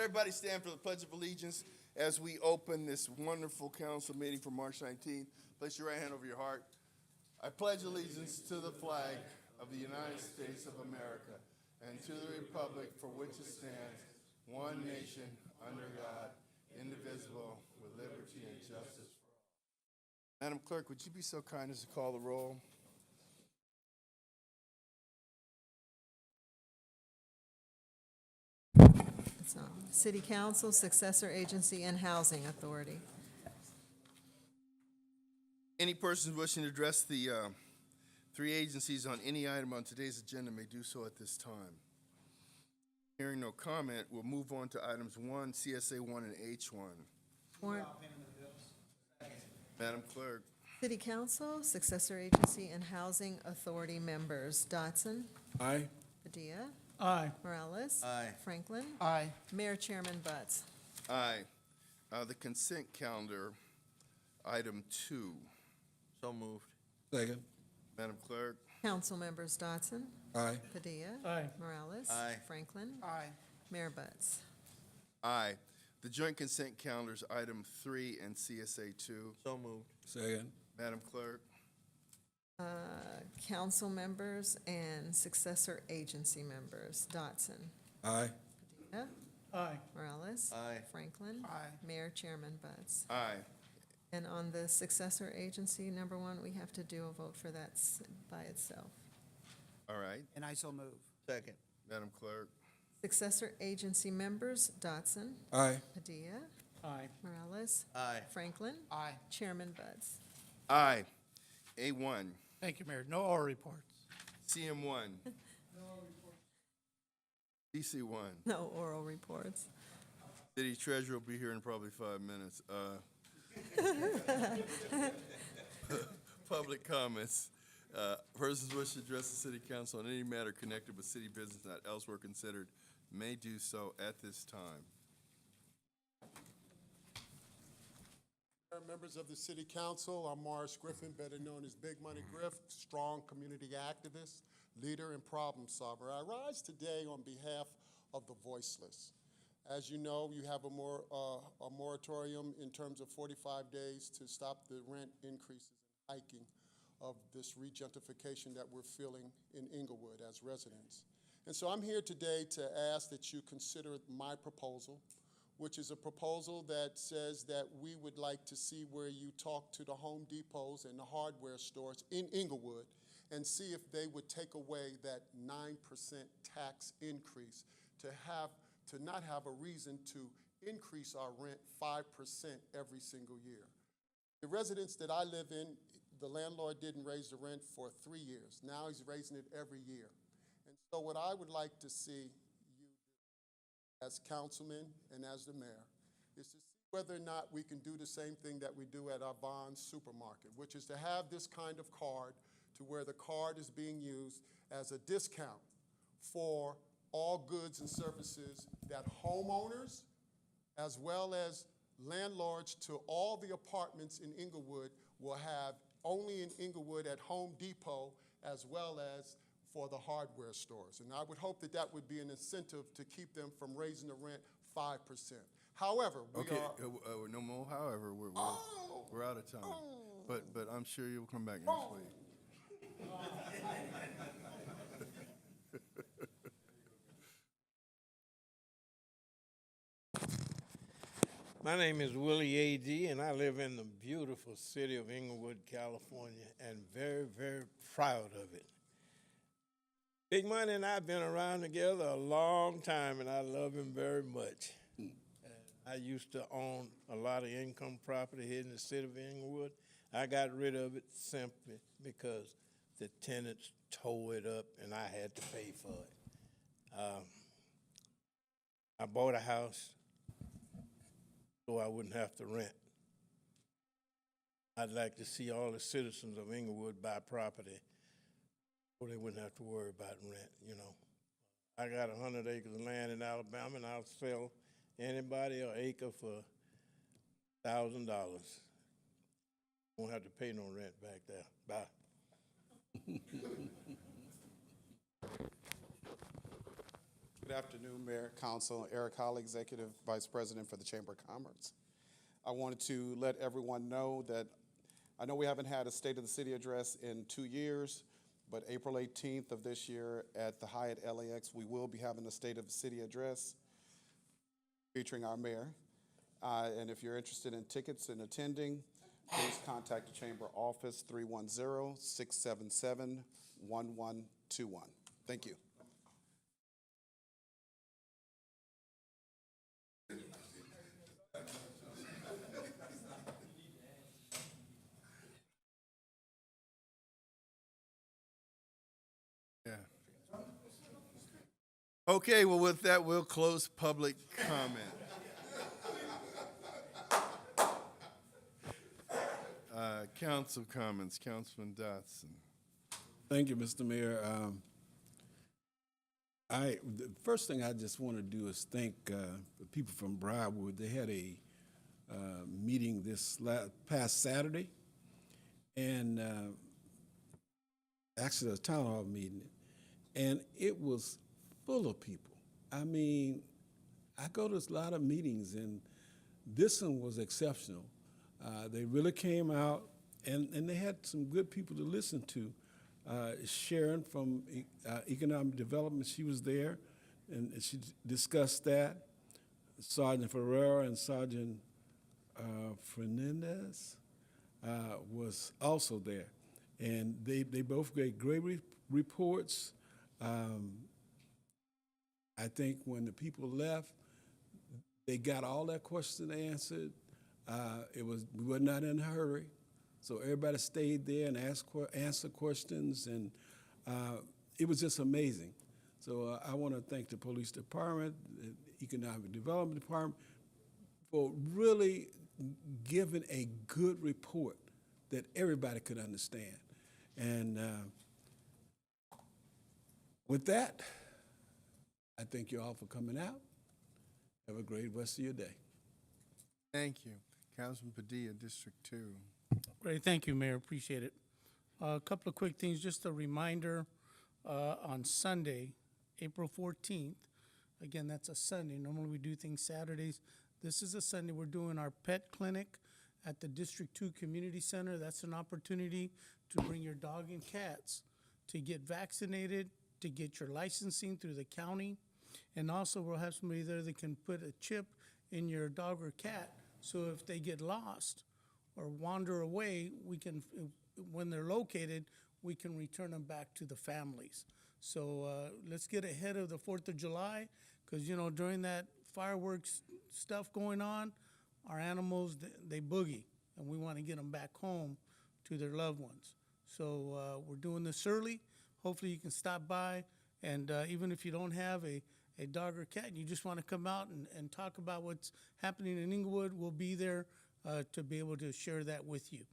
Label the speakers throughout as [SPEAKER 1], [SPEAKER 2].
[SPEAKER 1] everybody stand for the Pledge of Allegiance as we open this wonderful council meeting for March 19th. Place your right hand over your heart. I pledge allegiance to the flag of the United States of America and to the republic for which it stands, one nation, under God, indivisible, with liberty and justice for all. Madam Clerk, would you be so kind as to call the roll?
[SPEAKER 2] City Council, Successor Agency, and Housing Authority.
[SPEAKER 1] Any persons wishing to address the three agencies on any item on today's agenda may do so at this time. Hearing no comment, we'll move on to items 1, CSA 1, and H1.
[SPEAKER 2] Warrant.
[SPEAKER 1] Madam Clerk.
[SPEAKER 2] City Council, Successor Agency, and Housing Authority members. Dotson.
[SPEAKER 3] Aye.
[SPEAKER 2] Padilla.
[SPEAKER 3] Aye.
[SPEAKER 2] Morales.
[SPEAKER 1] Aye.
[SPEAKER 2] Franklin.
[SPEAKER 3] Aye.
[SPEAKER 2] Mayor Chairman Butts.
[SPEAKER 1] Aye. The consent calendar, item 2.
[SPEAKER 4] So moved.
[SPEAKER 3] Second.
[SPEAKER 1] Madam Clerk.
[SPEAKER 2] Council members. Dotson.
[SPEAKER 3] Aye.
[SPEAKER 2] Padilla.
[SPEAKER 3] Aye.
[SPEAKER 2] Morales.
[SPEAKER 4] Aye.
[SPEAKER 2] Franklin.
[SPEAKER 3] Aye.
[SPEAKER 2] Mayor Butts.
[SPEAKER 1] Aye. The joint consent calendars, item 3 and CSA 2.
[SPEAKER 4] So moved.
[SPEAKER 3] Second.
[SPEAKER 1] Madam Clerk.
[SPEAKER 2] Council members and Successor Agency members. Dotson.
[SPEAKER 3] Aye.
[SPEAKER 2] Padilla.
[SPEAKER 3] Aye.
[SPEAKER 2] Morales.
[SPEAKER 4] Aye.
[SPEAKER 2] Franklin.
[SPEAKER 3] Aye.
[SPEAKER 2] Mayor Chairman Butts.
[SPEAKER 1] Aye.
[SPEAKER 2] And on the Successor Agency, number 1, we have to do a vote for that by itself.
[SPEAKER 1] All right.
[SPEAKER 5] And I so move.
[SPEAKER 4] Second.
[SPEAKER 1] Madam Clerk.
[SPEAKER 2] Successor Agency members. Dotson.
[SPEAKER 3] Aye.
[SPEAKER 2] Padilla.
[SPEAKER 3] Aye.
[SPEAKER 2] Morales.
[SPEAKER 4] Aye.
[SPEAKER 2] Franklin.
[SPEAKER 5] Aye.
[SPEAKER 2] Chairman Butts.
[SPEAKER 1] Aye. A1.
[SPEAKER 5] Thank you, Mayor. No oral reports.
[SPEAKER 1] CM1. DC1.
[SPEAKER 2] No oral reports.
[SPEAKER 1] City Treasurer will be here in probably 5 minutes. Public comments. Persons wish to address the City Council on any matter connected with city business not elsewhere considered may do so at this time.
[SPEAKER 6] Members of the City Council, I'm Morris Griffin, better known as Big Money Griff, strong community activist, leader, and problem solver. I rise today on behalf of the voiceless. As you know, you have a moratorium in terms of 45 days to stop the rent increases and hiking of this regentrification that we're feeling in Inglewood as residents. And so I'm here today to ask that you consider my proposal, which is a proposal that says that we would like to see where you talk to the Home Depots and the hardware stores in Inglewood and see if they would take away that 9% tax increase to not have a reason to increase our rent 5% every single year. The residents that I live in, the landlord didn't raise the rent for 3 years. Now he's raising it every year. And so what I would like to see as councilman and as the mayor, is to see whether or not we can do the same thing that we do at our Vons supermarket, which is to have this kind of card to where the card is being used as a discount for all goods and services that homeowners, as well as landlords to all the apartments in Inglewood will have only in Inglewood at Home Depot, as well as for the hardware stores. And I would hope that that would be an incentive to keep them from raising the rent 5%. However, we
[SPEAKER 1] Okay,
[SPEAKER 6] are...
[SPEAKER 1] no more. However, we're out of time. But I'm sure you'll come back next week.
[SPEAKER 7] My name is Willie A.D., and I live in the beautiful city of Inglewood, California, and very, very proud of it. Big Money and I have been around together a long time, and I love him very much. I used to own a lot of income property here in the city of Inglewood. I got rid of it simply because the tenants tore it up, and I had to pay for it. I bought a house so I wouldn't have to rent. I'd like to see all the citizens of Inglewood buy property so they wouldn't have to worry about rent, you know. I got 100 acres of land in Alabama, and I'll sell anybody an acre for $1,000. Won't have to pay no rent back there. Bye.
[SPEAKER 3] Good afternoon, Mayor, Council. Eric Holly, Executive Vice President for the Chamber of Commerce. I wanted to let everyone know that I know we haven't had a State of the City address in 2 years, but April 18th of this year at the Hyatt LAX, we will be having a State of the City address featuring our mayor. And if you're interested in tickets and attending, please contact the Chamber office, 310-677-1121. Thank you.
[SPEAKER 1] Yeah. Okay, well, with that, we'll close public comment. Council comments, Councilman Dotson.
[SPEAKER 4] Thank you, Mr. Mayor. The first thing I just want to do is thank the people from Briarwood. They had a meeting this past Saturday, and actually a town hall meeting, and it was full of people. I mean, I go to a lot of meetings, and this one was exceptional. They really came out, and they had some good people to listen to. Sharon from Economic Development, she was there, and she discussed that. Sergeant Ferreira and Sergeant Fernandez was also there. And they both gave great reports. I think when the people left, they got all their questions answered. We were not in a hurry, so everybody stayed there and answered questions, and it was just amazing. So I want to thank the police department, the economic development department, for really giving a good report that everybody could understand. And with that, I thank you all for coming out. Have a great rest of your day.
[SPEAKER 1] Thank you. Councilman Padilla, District 2.
[SPEAKER 5] Great, thank you, Mayor, appreciate it. A couple of quick things, just a reminder, on Sunday, April 14th, again, that's a Sunday. Normally we do things Saturdays. This is a Sunday. We're doing our pet clinic at the District 2 Community Center. That's an opportunity to bring your dog and cats to get vaccinated, to get your licensing through the county, and also we'll have somebody there that can put a chip in your dog or cat, so if they get lost or wander away, we can, when they're located, we can return them back to the families. So let's get ahead of the 4th of July, because, you know, during that fireworks stuff going on, our animals, they boogie, and we want to get them back home to their loved ones. So we're doing this early. Hopefully you can stop by, and even if you don't have a dog or cat, and you just want to come out and talk about what's happening in Inglewood, we'll be there to be able to share that with you.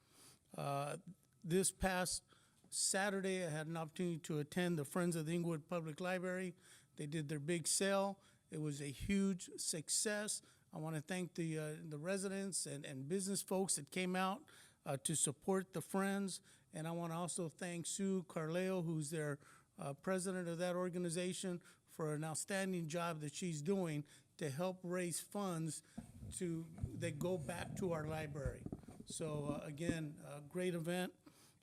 [SPEAKER 5] This past Saturday, I had an opportunity to attend the Friends of the Inglewood Public Library. They did their big sale. It was a huge success. I want to thank the residents and business folks that came out to support the Friends. And I want to also thank Sue Carleo, who's their president of that organization, for an outstanding job that she's doing to help raise funds that go back to our library. So again, a great event.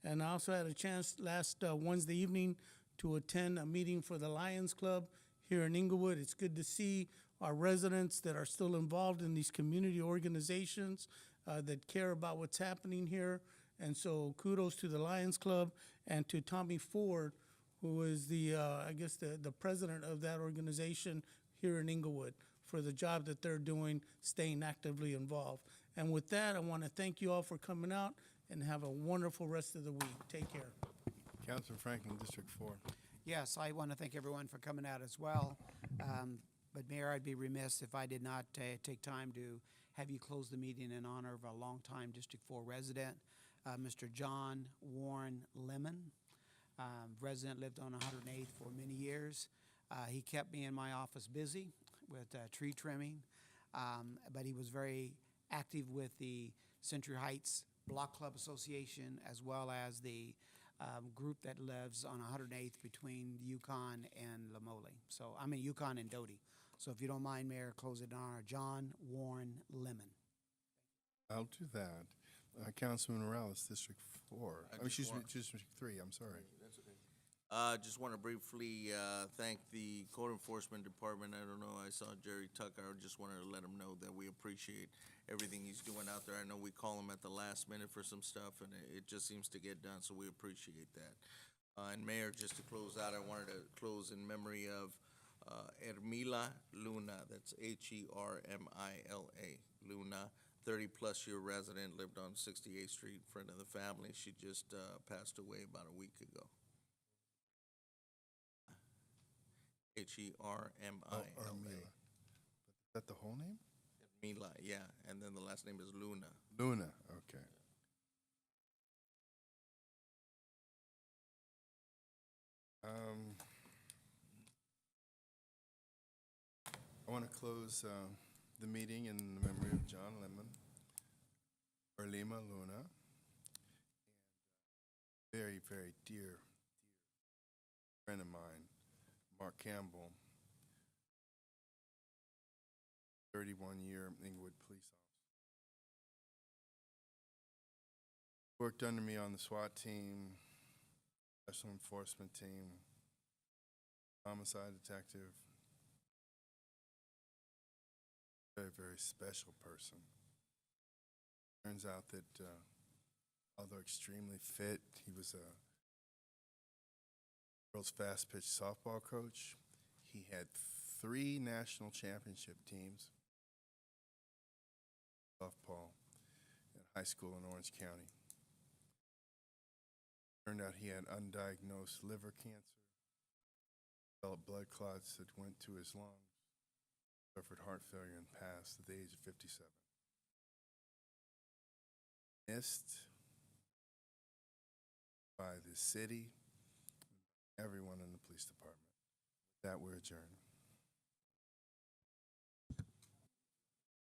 [SPEAKER 5] And I also had a chance last Wednesday evening to attend a meeting for the Lions Club here in Inglewood. It's good to see our residents that are still involved in these community organizations that care about what's happening here. And so kudos to the Lions Club and to Tommy Ford, who is the president of that organization here in Inglewood, for the job that they're doing, staying actively involved. And with that, I want to thank you all for coming out, and have a wonderful rest of the week. Take care.
[SPEAKER 1] Councilman Franklin, District 4.
[SPEAKER 8] Yes, I want to thank everyone for coming out as well. But Mayor, I'd be remiss if I did not take time to have you close the meeting in honor of a longtime District 4 resident, Mr. John Warren Lemon. Resident, lived on 108th for many years. He kept me in my office busy with tree trimming, but he was very active with the Century Heights Block Club Association, as well as the group that lives on 108th between Yukon and Lamole. So, I mean, Yukon and Doty. So if you don't mind, Mayor, close it in honor of John Warren Lemon.
[SPEAKER 1] I'll do that. Councilman Morales, District 4.
[SPEAKER 9] I
[SPEAKER 1] I mean,
[SPEAKER 9] just
[SPEAKER 1] excuse me,
[SPEAKER 9] want-
[SPEAKER 1] District 3, I'm sorry.
[SPEAKER 9] Just want to briefly thank the Code Enforcement Department. I don't know, I saw Jerry Tucker. I just wanted to let him know that we appreciate everything he's doing out there. I know we call him at the last minute for some stuff, and it just seems to get done, so we appreciate that. And Mayor, just to close out, I wanted to close in memory of Hermila Luna. That's Hermila, Luna. 30-plus year resident, lived on 68th Street, friend of the family. She just passed away about a week ago. Hermila.
[SPEAKER 1] Armila. Is that the whole name?
[SPEAKER 9] Mila, yeah, and then the last name is Luna.
[SPEAKER 1] Luna, okay. I want to close the meeting in the memory of John Lemon, or Lima Luna, and very, very dear friend of mine, Mark Campbell, 31-year Inglewood police officer. Worked under me on the SWAT team, special enforcement team, homicide detective. Very, very special person. Turns out that although extremely fit, he was a world's fast pitch softball coach. He had 3 national championship teams, softball, at high school in Orange County. Turned out he had undiagnosed liver cancer, developed blood clots that went to his lungs, suffered heart failure, and passed at the age of 57. Missed by the city, everyone in the police department. With that, we're adjourned.